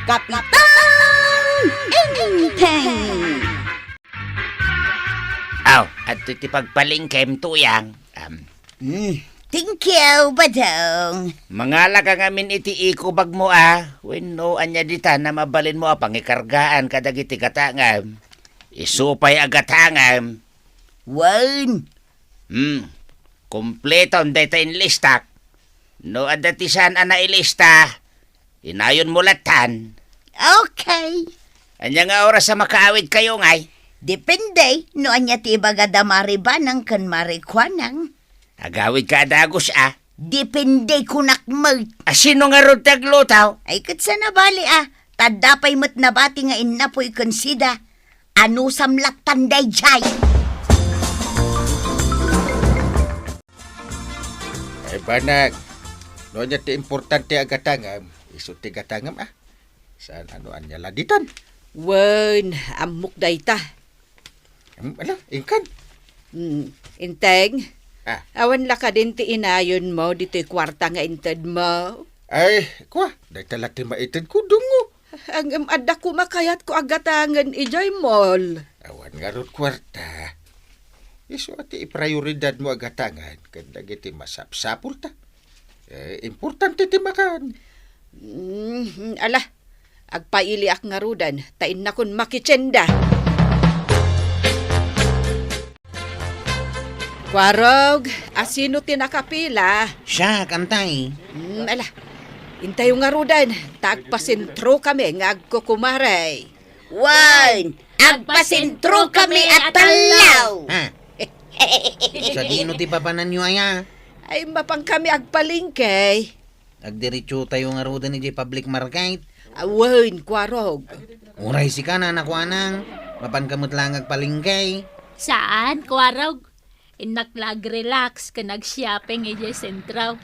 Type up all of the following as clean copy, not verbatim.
Kapitan Enteng! Aw, at iti pagpalingkem tuyang. Thank you, Badong. Mangala ka ngamin iti ikubag mo Wenno anya dita na mabalin mo pangikargaan kadagiti katangam. Isupay agatangam. Wan, Kompleto ang data in listak. No adatisan ana ilista. Inayon mo latan. okay. Anya nga oras sa makaawid kayo ngay. Depende, no anya ti bagada maribanang kan marikwanang. Agawid ka adagos Depende kunak mag. Sino nga rod taglutaw? Ay kat sa nabali tadapay mo't nabati nga inapoy konsida. Ano samlak tanday jay? Ay banag, no niya ti importante agatangam, iso ti gatangam Saan ano anya laditan? Wen, amok dayta. Ala, ingkan. Inteng, Ah. awan la ka din ti inayon mo dito'y kwarta nga inted mo. Ay, kwa, day talati maitin ko dungo. Ang adda ko makayat ko agatangan ijay mall. Awan nga ron kwarta. Iso ati prioridad mo agatangan, kanda giti masapsapul ta. Importante ti makan. Ala, agpailiak nga rudan, tain na kun makitsenda. Kwarog, asino tinakapila? Siya, kantay. Ala, intayo nga rudan, tagpasintro kami nga agkukumaray. Wan, agpasintro kami at talaw. Sa dino ti papanan nyo Ay, mapang kami agpalingkay. Agdiretso tayo nga roda ni J Public Market. Awan, kwarog. Uray si ka na nakwanang. Mapan kamot lang agpalingkay. Saan, Kwarog? Inaklag-relax ka nag-shopping ije sentraw.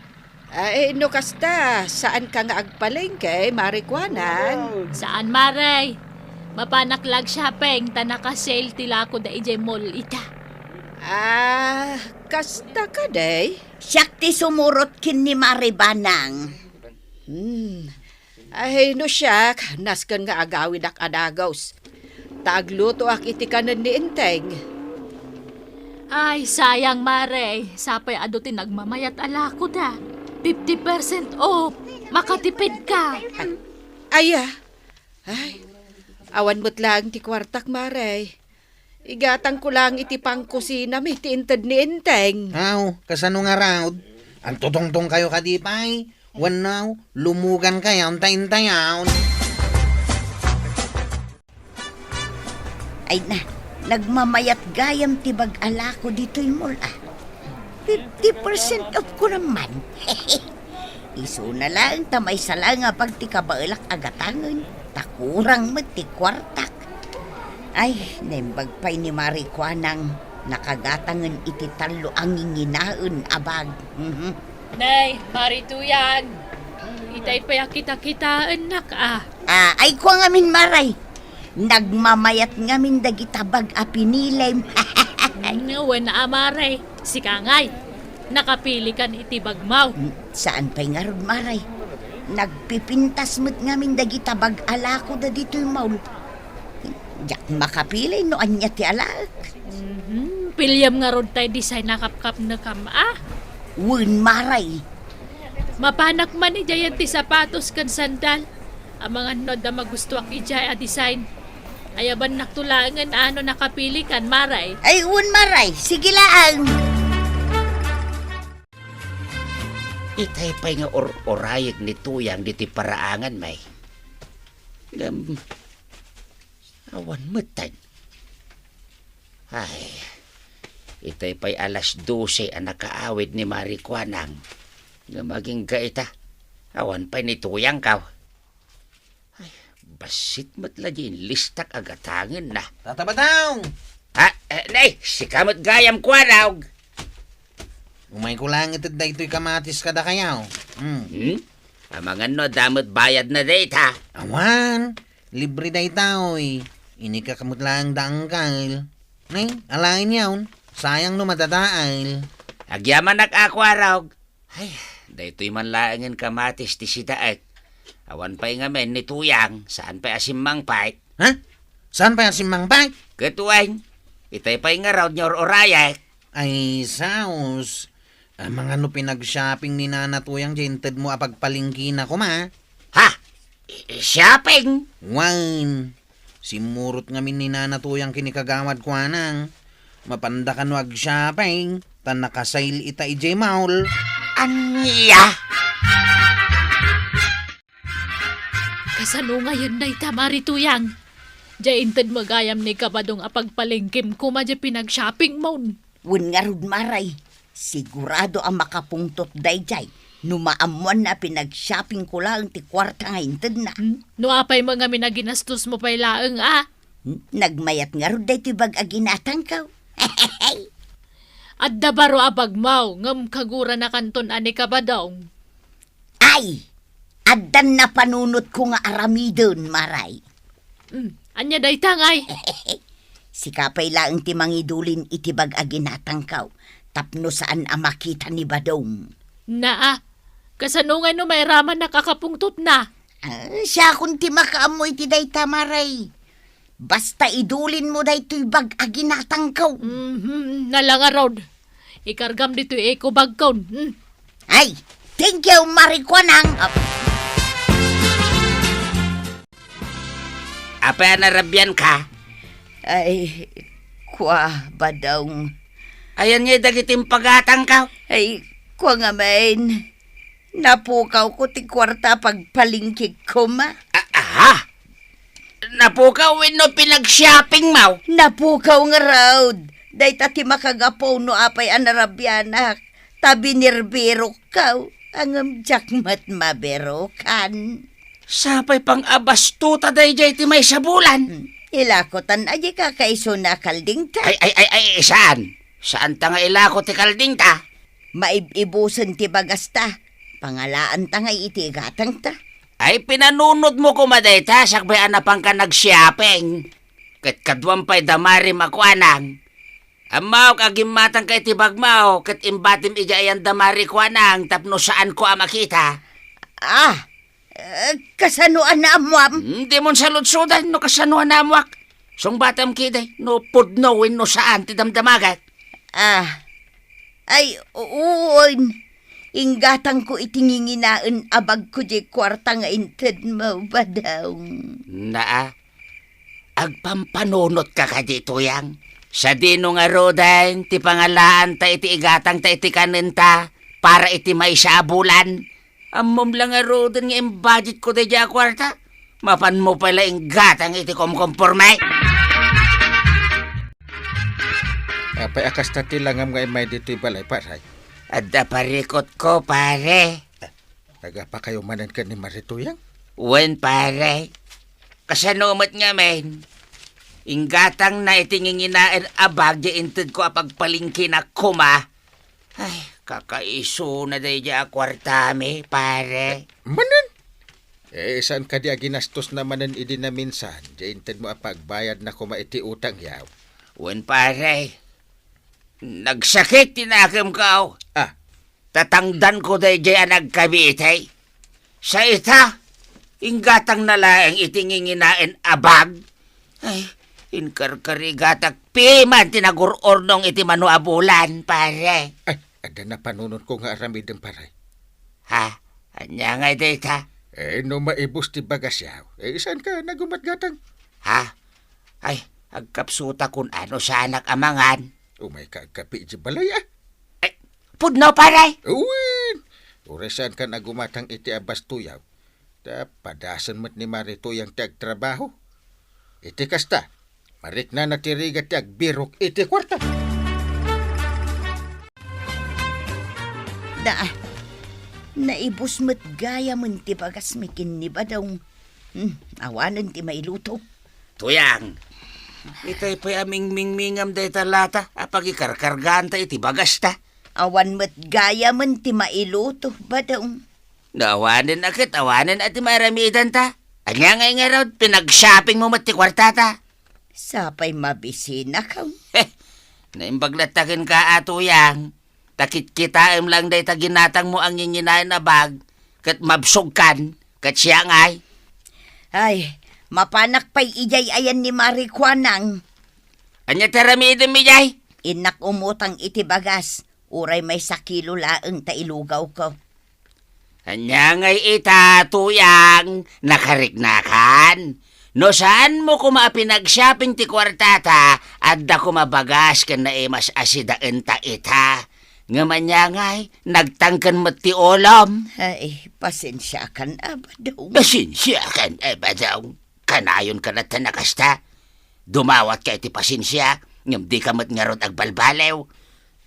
Ay, no kasta, saan ka nga agpalingkay, marikwanan? Saan, Maray? Mapanaklag shopping, tanaka-sale tila ko da ije mall ita. Kasta ka day? Siyak ti sumurot kin ni maribanang. Ay, no siyak, naskan nga agawid ak adagaws. Tagluto ak iti kanan ni Inteng. Ay, sayang, Maray. Sapay adutin nagmamayat ala ko da. 50% off. Makatipid ka. Ay, awan mo't lang ti kwartak, Maray. Igatang ko lang iti pangkusina, may tiintad ni Inteng. Aw, kasano nga raod? Ang tutong-tong kayo kadipay. Wanaw, lumugan kayo, tayin-tayaw. Ay na, nagmamayat gayam tibag ala ko dito'y mula. 50% off ko naman. Iso na lang, tamay sala nga pag ti kabailak agatangan. Takurang mo ti kwartak. Ay, nembag pa'y ni Marikwanang nakagatangan iti talo ang nginaon abag. Nay, marituyan. Itay pa kita-kitaan na ka. Ay ko ngamin maray. Nagmamayat ngamin dagitabag a pinilem. Ngawan na Maray. Si Kangay. Nakapili kan iti bagmaw. Saan pa'y nga ron maray? Nagpipintas mo't ngamin dagitabag ala ko da dito'y maul. Yak makapili no anya ti alak. Pilyam nga ron tayo design nakapkap na kama. Wun maray. Mapanak man ijayan ti sapatos kan sandal. Ang mga nod na magustuak ijay a design. Ayaban naktulangan ano nakapili kan, Maray. Ay wun maray. Sige lang. Itay pa'y nga orayag ni tuyang diti paraangan may. Awan matay. Ay, itay pa'y alas 12 ang nakaawid ni Marikwanang. Nga maging gaita. Awan pa'y ni tuyang kaw. Ay, basit matlagin listak agatangin na. Tatabataw! Nay, si kamot gayam kwanawg. Umay ko lang ito ito'y kamatis kada kayaw. Ang mga no, damot bayad na data. Awan, libre day tao'y. Ini ka kamot lang daangkal. Nay, alain yawn. Sayang no matataal. Agyaman nag-akwarawg. Ay, dayto'y manlaangan kamatis ti sidaak. Awan pa'y nga men ni Tuyang, saan pa'y asimang pa'y. Ha? Saan pa yung simang bag? Ketuwang, itay pa'y nga raw nyor oraya. Ay, saos. Mga no pinag-shopping ni Nana Tuyang jinted mo apagpalingki na ko ma. Ha? Shopping? Wine. Simurot nga min ni Nana Tuyang kinikagawad ko anang. Mapandakan wag shopping. Tan nakasail ita ijay maul. Anya? Kasano ngayon na itamari tuyang? Jainted magayam ni kabadong apagpalengkim ko madya pinag-shopping mo. Wen nga rod maray, sigurado ang makapungtot dayjay. Numaamuan na pinag-shopping ko lang ti kwarta nga inted na. No apay mga minaginastos mo pa'y laeng Nagmayat nga rod day ti bag aginatang kaw. At dabaro abag mau, ngam kagura na kanton ani kabadong. Ay! Addan na panunot ko nga aramidon, maray. Anya day tangay. Si kapay lang ti mangidulin iti bag aginatang kaw. Tapno saan ang makita ni Badong. Naa, kasanungan no may raman nakakapungtot na. Siya kung ti makaamoy ti day tamaray. Basta idulin mo day to'y bag aginatang kaw. Nalanga rod. Ikargam dito eko bagkaon. Ay, thank you, Marikwanang. Apa narabyan ka? Ay, kwa, Badong. Ayan nga dagitim pagatang ka. Ay, kwa nga main. Napukaw ko ti kwarta pagpalingkik ko ma. Aha! Napukaw no pinag-shopping mo. Napukaw nga raud. Day tati makagapaw no apay anarabyanak. Tabi nirbiro kaw. Ang jakmat maberokan. Sapay pang abastuta day jay ti may sabulan. Ilakotan aji ka kaiso na kalding ta. Ay, saan? Saan ta nga ilako ti kalding ta? Maibusan ti bagasta. Pangalaan ta nga iti gatang ta. Ay, pinanunod mo kumaday ta, sakbayan na pang ka nag-shopping. Kat kadwang pa'y damari makwanang. Amaw, kagimatang ka itibag mo, kat imbatim ija ayan damari kwanang, tapno saan ko makita. Kasanuan na amuam. Hindi mo saludsudan, no kasanuan na amwak. Song batam kiday, no pudnowin no saan ti damdamagat. Ay, uon. Inggatang ko itinginginaan abag ko di kwarta nga inted mo ba daw? Naa, agpampanunot ka ka dito yang. Sa dino nga rodan, ti pangalaan ta iti igatang ta iti kaninta, para iti may saabulan. Amom lang nga rodan nga yung budget ko di dya kwarta. Mapan mo pala yung gatang iti komkompormay. Apay akas tati lang ang may dito'y balay paray. Adda parikot ko, pare. Nagapa kayo manan ka ni Marituyang? Wen, pare. Kasanumat nga, men. Inggatang na itinginginain abag di inted ko apagpalingkin na kuma. Ay, kakaiso na day di akwartami, pare. Manan? Saan ka di aginastos na manan idi na minsan? Diinted mo apagbayad na kumaiti utang yaw. Wen, pare. Nagsakit tinakim ka. Tatangdan ko day di nagkabitay. Sa ita, inggatang nalaeng itinginginain abag. Ay, inkarkarigatak piman tinagurornong iti manuabulan, pare. Ay, ada na panunod ko nga aramideng paray. Ha? Anya nga data? No maibus ti bagas yaw. Saan ka nagumatgatang? Ha? Ay, agkapsuta kun ano sa anak amangan. Umay ka agkapi di balay Ay, pudno, pare. Uwin! Urasan ka nagumatang iti abas tuyaw. Padasan mo't ni Marituyang ti agtrabaho. Iti kasta. Marik na natirigat ti agbirok iti kwarta. Naibus mo't gaya man ti bagas mikin ni Badong. Awanan ti mailuto. Tuyang, itay pa aming mingmingam day talata, apag ikarkargaan ta iti bagas ta. Awan mo't gaya man ti mailuto, Badong. Awanin at maramidan ta. Anya nga raw, pinag-shopping mo mati kwarta ta. Sapay mabisina ka. Naimbaglatakin ka atuyang. Takit kitaim lang day taginatang mo ang nyinginain na bag. Kat mabsog kan. Kat siya ngay. Ay, mapanak pa'y ijay ayan ni Marikwanang. Anya tarami mi jay. Inak umutang iti bagas. Uray may sakilo laeng tailugaw ko. Anya ngay ita tuyang nakariknakan. No saan mo kuma pinag-shopping ti kwartata at da kumabagas ka na mas asidaan ta ita. Ngaman niya ngay, nagtangkan mo ti olam. Ay, pasensya ka na ba daw? Pasinsya kan ba daw? Kanayon ka na tanakasta. Dumawat ka iti pasinsya, ngam di ka mat nga ron agbalbalew.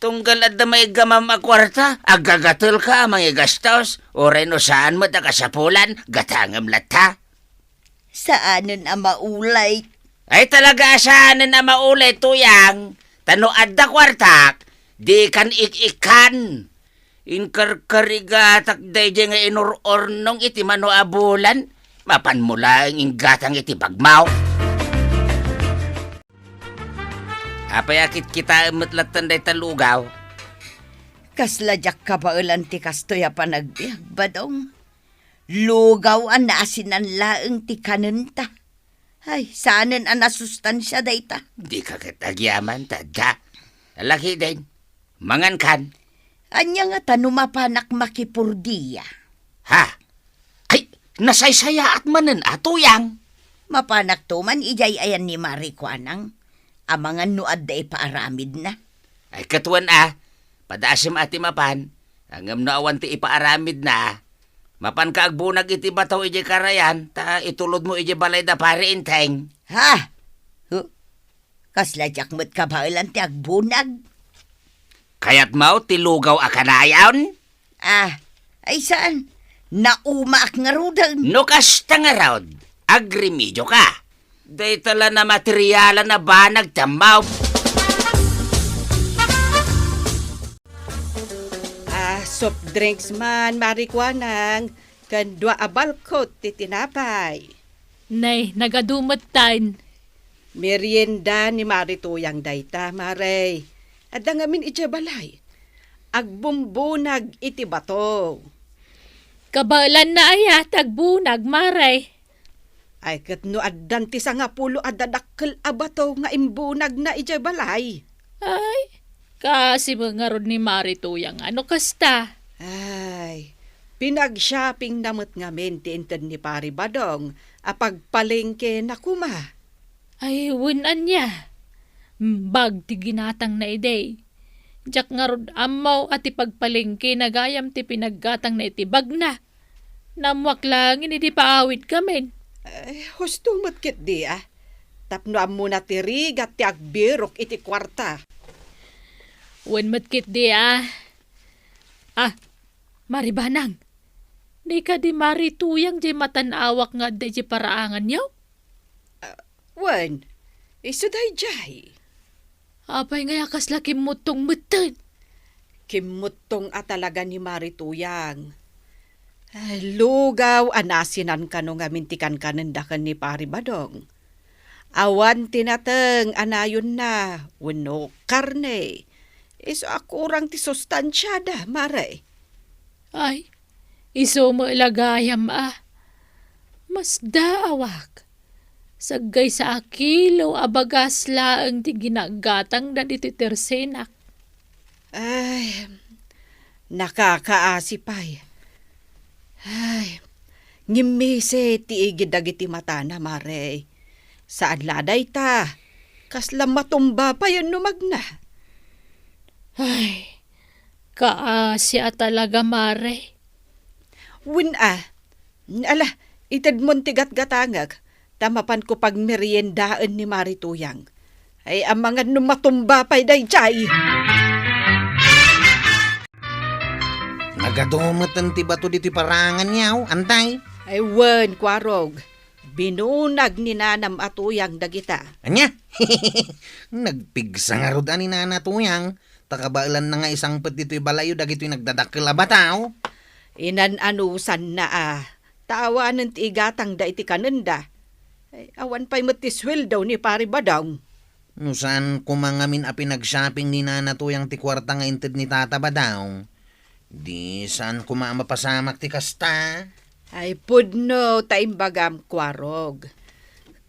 Tunggal at da may gamam a kwarta, agagatul ka mga gastos, o reno saan mo da kasapulan, gatangam lata. Saanan ang maulay? Ay talaga saanan na maulay tuyang, tano at da kwartak, di kan ik-ikan. Inkarkarigatak day nga inur-ornong iti mano abulan, mapan mula ang inggatang iti bagmaw. Apayakit kita matlatan day talugaw. Kasladyak ka ba ti kastoy pa nagbiag ba dong? Lugaw ang naasinan laeng ti kanenta. Ay, saanan ang nasustansya dayta? Di ka katagyaman, tada. Laki din. Mangan kan. Anya nga tanumapanak makipurdiya. Ha? Ay, nasaysaya at manan atuyang. Mapanak tuman ijay ayan ni Marikwanang. Amangan nuad da ipaaramid na. Ay katuan padasim ati mapan. Angam na awan ti ipaaramid na. Mapan ka agbunag iti bataw iji karayan, ta itulod mo iji balay da pari inteng. Ha? Kasladyak mo't kabailan ti agbunag. Kayat mau tilugaw akanayon? Ay saan? Naumaak nga rudan. No kasta nga raod, agrimidyo ka. Day tala na materialan na ba nagtamaw? Soft drinks man, Marikwanang. Kan dua abalkot ti tinapay. Nay, nagadumot tayo. Merienda ni Marituyang dayta, Maray. At ngamin iti balay. Agbumbunag iti bato. Kabalan na aya, tagbunag, maray. Ay kat no addan ti sangapulo adadakkel abato nga imbunag na iti balay. Ay, kasi mga rod ni Marituyang ano kasta. Ay, pinag-shopping namot ngamin ti inted ni Pari Badong apagpalengke na kuma. Ay, winan niya. Bag ti ginatang na iday. Diyak nga rod amaw at ipagpalengke na gayam ti pinaggatang na itibag na. Namuak lang hindi paawit kami. Ay, husto matkit di Tapno am muna ti rigat ti agbirok iti kwarta. Wen matkit di Maribanang. Di ka di Marituyang di matanawak nga di paraangan niyo? Wen, isuday jay. Apay nga yakas laki mutong mutan. Kimutong talaga ni Marituyang. Ay, lugaw anasinan ka no nga mintikan kanendakan ni Pari Badong. Awan tinateng anayon na, wano karne. Iso akurang ti sustansyada, Maray. Ay, iso mo ilagayam Mas daawak. Sagay sa akilo abagas laang di ginagatang na dito tersenak. Ay, nakakaasipay. Ay, ngimise ti igidagiti mata na, Maray. Saan laday ta? Kaslam matumba pa yun numagna. Ay, kaasya talaga, Mare. Win ala, itad mon tigat gatangag. Tamapan ko pag meriendaan ni Marituyang. Ay, ang mga numatumba pa'y day chay. Nagadumot ang tibato dito parangan niyaw, antay. Ay, wen, kwarog. Binunag ni Nanam Atuyang dagita. Anya? Nagpigsa nga rod ani Nana Tuyang. Takabailan na nga isang pet dito'y balayo dagito'y nagdadakil bataw. Inanusan na Tawanan ti igatang da iti kanenda. Ay, awan pa'y matiswil daw ni Pari Badong. No saan kumangamin a pinag-shopping ni Nana Tuyang ti kwarta nga inted ni Tata Badaw. Di saan kumamapasamak ti kasta. Ay pudno taimbagam kwarog.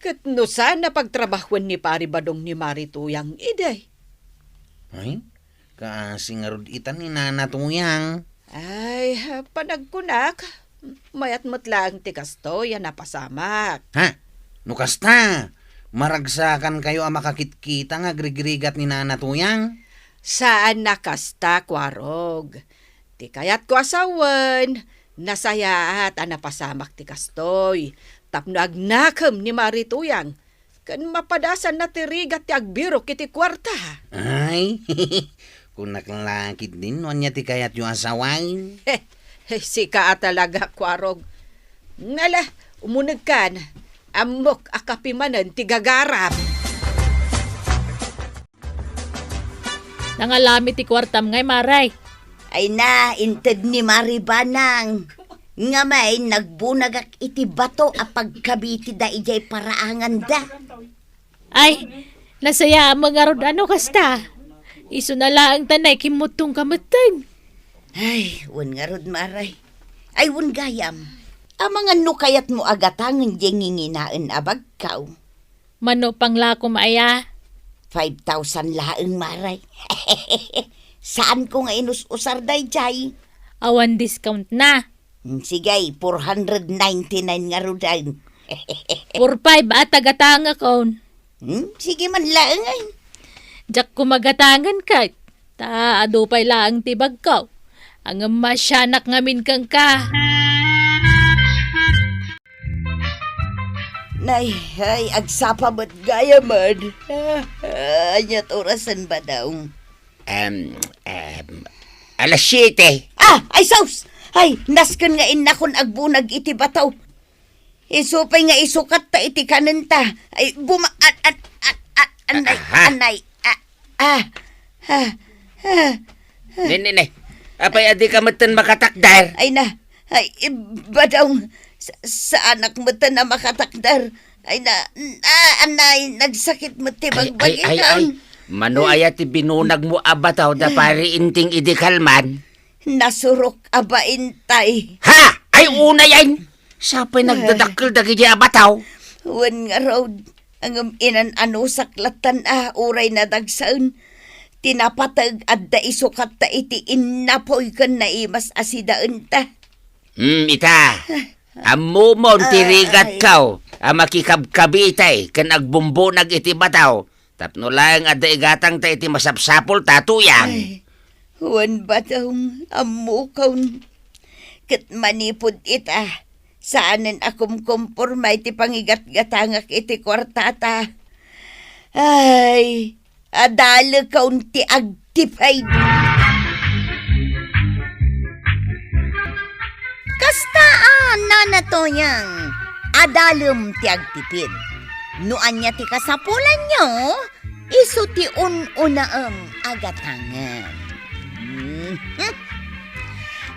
Kat no sana pagtrabahuan ni Pari Badong ni Marituyang iday. Ay, kasi nga rod itan ni Nana Tuyang. Ay, panagkunak. Mayat matlang tikasto yan napasamak. Ha? Nukasta, maragsakan kayo ang makakitkita nga grigrigat ni Nana Tuyang. Saan nakasta kwarog? Ti kayat ko asawan, nasayaat ang napasamak ti kastoy. Tapno agnakam ni Marituyang. Kan mapadasan na tirigat ti agbiro kiti kwarta. Ay, kung nakalakit din, wanya ti kayat yung asawain. Sika talaga kwarog. Nala, umunag kan. Amok akapimanan ti gagarap. Nangalami ti kwartam ngay maray. Ay na, inted ni Maribanang. Nga may nagbunagak iti bato a pagkabiti da ijay paraangan da. Ay, nasaya mga rod ano kasta. Iso na lang tanay kimutong kamatang. Ay, wan nga rod maray. Ay, wan gayam. Ang mga nukayat mo agatangan diyang nginginaan abagkaw. Mano pang lako maaya. 5,000 laeng maray. Saan ko nga inus-usar day jay? Awan discount na. Sige, 499 nga rodan. 4-5 at tagatanga kon. Sige man laeng ay. Jak kumagatangan ka. Ta adupay laang tibag ko. Ang masyanak ngamin kang ka. Nay, ay, agsapa ba't gaya man? Anyat orasan ba daw? Alas 7. Ay, saus! Ay, naskan nga inakon agbunag iti bataw. Isupay nga isukat ta iti kanenta. Ay, anay. Nene, apay adi ka matan makatakdar. Ay na, ay, badaw, sa anak mo ta na makatakdar. Ay na, anay, nagsakit mo tibang bagitan. Mano ayati binunag mo abataw da pari inting idikalman. Nasurok abain tay. Ha! Ay una yan! Sapay nagdadakkel dagi di abataw. Wan nga road, ang inan ano saklatan uray na dagsaan. Tinapatag at da isukat ta iti inapoy kan na imas asidaan ta. Ita. Amo mo tirigat kaw. Makikabkabitay kan agbumbunag iti bataw. Tapno lang at daigatang ta iti masapsapol tatuyang. Ay, wan ba daw amukaw? Kat manipod ita. Saanan akum kumpurma iti pangigat-gatangak iti kwartata. Ay, adala kaunti agtipay. Kastaan na natoyang adalum ti agtipid. Nuan niya ti kasapulan nyo, iso ti un-unaam agatangan.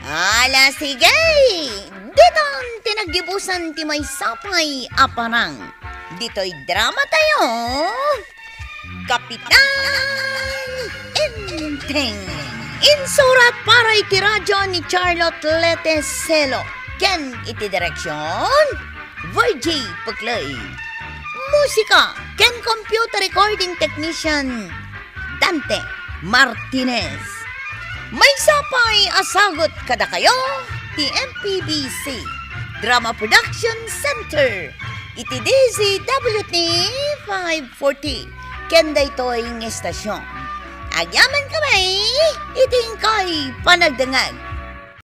Ala sige, diton tinagibusan ti may sapay aparang. Dito'y drama tayo. Kapitan Inteng. Insurat para iti radyo ni Charlotte Leteselo. Ken iti direksyon, Virgie Puklay. Musika, ken computer recording technician, Dante Martinez. May sapay asagot kada kayo, ti MPBC Drama Production Center. Iti DZWT 540. Kenda ito'y estasyon. Agyaman kamay, iting kay panagdangag.